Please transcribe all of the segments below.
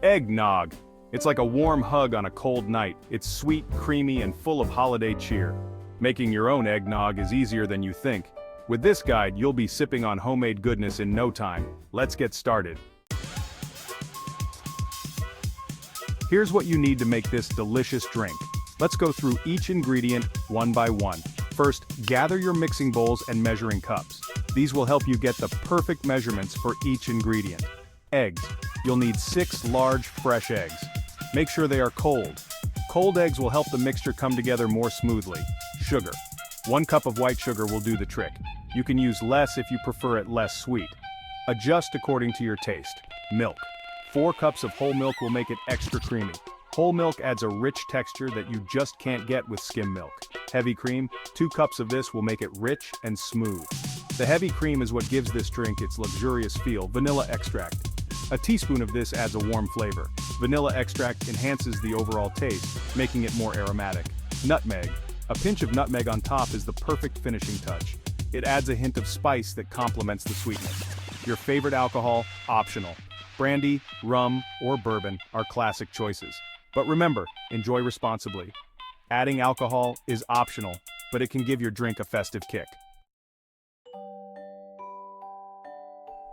Eggnog. It's like a warm hug on a cold night. It's sweet, creamy, and full of holiday cheer. Making your own eggnog is easier than you think. With this guide, you'll be sipping on homemade goodness in no time. Let's get started. Here's what you need to make this delicious drink. Let's go through each ingredient one by one. First, gather your mixing bowls and measuring cups. These will help you get the perfect measurements for each ingredient. Eggs. You'll need 6 large, fresh eggs. Make sure they are cold. Cold eggs will help the mixture come together more smoothly. Sugar. 1 cup of white sugar will do the trick. You can use less if you prefer it less sweet. Adjust according to your taste. Milk. 4 cups of whole milk will make it extra creamy. Whole milk adds a rich texture that you just can't get with skim milk. Heavy cream. 2 cups of this will make it rich and smooth. The heavy cream is what gives this drink its luxurious feel. Vanilla extract. A teaspoon of this adds a warm flavor. Vanilla extract enhances the overall taste, making it more aromatic. Nutmeg. A pinch of nutmeg on top is the perfect finishing touch. It adds a hint of spice that complements the sweetness. Your favorite alcohol, optional. Brandy, rum, or bourbon are classic choices. But remember, enjoy responsibly. Adding alcohol is optional, but it can give your drink a festive kick.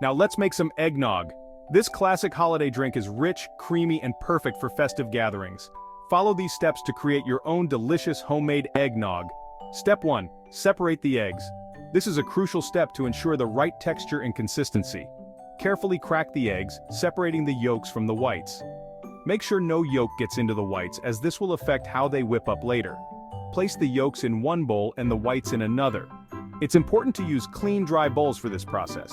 Now let's make some eggnog. This classic holiday drink is rich, creamy, and perfect for festive gatherings. Follow these steps to create your own delicious homemade eggnog. Step 1. Separate the eggs. This is a crucial step to ensure the right texture and consistency. Carefully crack the eggs, separating the yolks from the whites. Make sure no yolk gets into the whites, as this will affect how they whip up later. Place the yolks in one bowl and the whites in another. It's important to use clean, dry bowls for this process.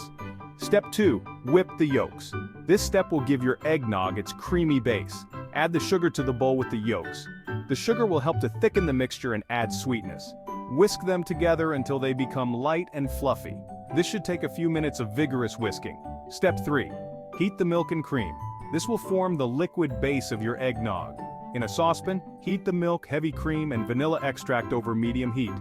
Step 2. Whip the yolks. This step will give your eggnog its creamy base. Add the sugar to the bowl with the yolks. The sugar will help to thicken the mixture and add sweetness. Whisk them together until they become light and fluffy. This should take a few minutes of vigorous whisking. Step 3. Heat the milk and cream. This will form the liquid base of your eggnog. In a saucepan, heat the milk, heavy cream, and vanilla extract over medium heat.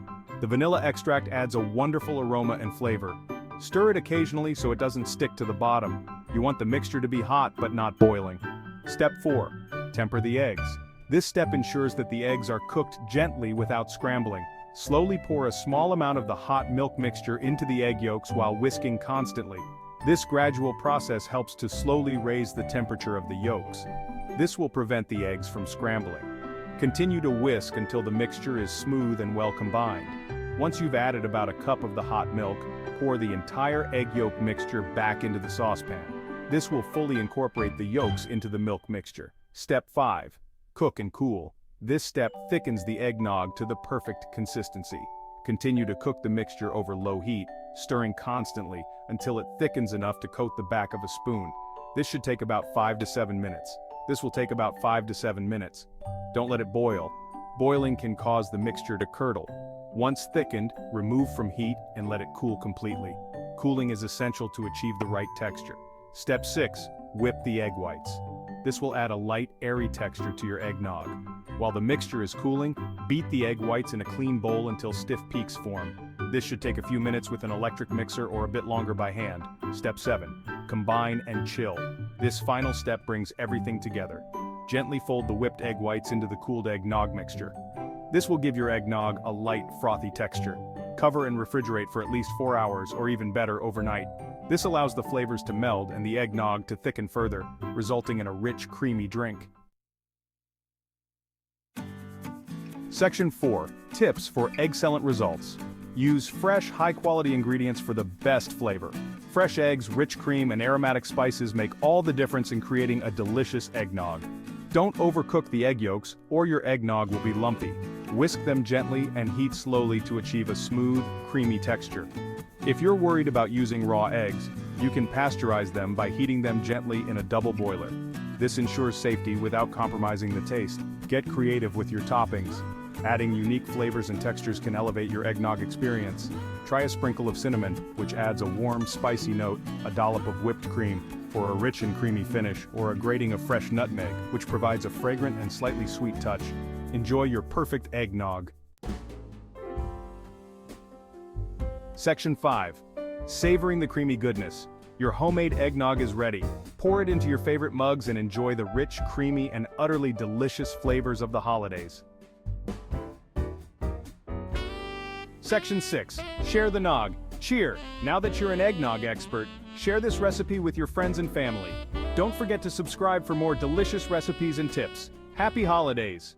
The vanilla extract adds a wonderful aroma and flavor. Stir it occasionally so it doesn't stick to the bottom. You want the mixture to be hot but not boiling. Step 4. Temper the eggs. This step ensures that the eggs are cooked gently without scrambling. Slowly pour a small amount of the hot milk mixture into the egg yolks while whisking constantly. This gradual process helps to slowly raise the temperature of the yolks. This will prevent the eggs from scrambling. Continue to whisk until the mixture is smooth and well combined. Once you've added about a cup of the hot milk, pour the entire egg yolk mixture back into the saucepan. This will fully incorporate the yolks into the milk mixture. Step 5. Cook and cool. This step thickens the eggnog to the perfect consistency. Continue to cook the mixture over low heat, stirring constantly until it thickens enough to coat the back of a spoon. This should take about 5 to 7 minutes. Don't let it boil. Boiling can cause the mixture to curdle. Once thickened, remove from heat and let it cool completely. Cooling is essential to achieve the right texture. Step 6. Whip the egg whites. This will add a light, airy texture to your eggnog. While the mixture is cooling, beat the egg whites in a clean bowl until stiff peaks form. This should take a few minutes with an electric mixer or a bit longer by hand. Step 7. Combine and chill. This final step brings everything together. Gently fold the whipped egg whites into the cooled eggnog mixture. This will give your eggnog a light, frothy texture. Cover and refrigerate for at least 4 hours or even better overnight. This allows the flavors to meld and the eggnog to thicken further, resulting in a rich, creamy drink. Section 4. Tips for excellent results. Use fresh, high-quality ingredients for the best flavor. Fresh eggs, rich cream, and aromatic spices make all the difference in creating a delicious eggnog. Don't overcook the egg yolks, or your eggnog will be lumpy. Whisk them gently and heat slowly to achieve a smooth, creamy texture. If you're worried about using raw eggs, you can pasteurize them by heating them gently in a double boiler. This ensures safety without compromising the taste. Get creative with your toppings. Adding unique flavors and textures can elevate your eggnog experience. Try a sprinkle of cinnamon, which adds a warm, spicy note, a dollop of whipped cream, for a rich and creamy finish, or a grating of fresh nutmeg, which provides a fragrant and slightly sweet touch. Enjoy your perfect eggnog. Section 5. Savoring the creamy goodness. Your homemade eggnog is ready. Pour it into your favorite mugs and enjoy the rich, creamy, and utterly delicious flavors of the holidays. Section 6. Share the nog. Cheer! Now that you're an eggnog expert, share this recipe with your friends and family. Don't forget to subscribe for more delicious recipes and tips. Happy holidays!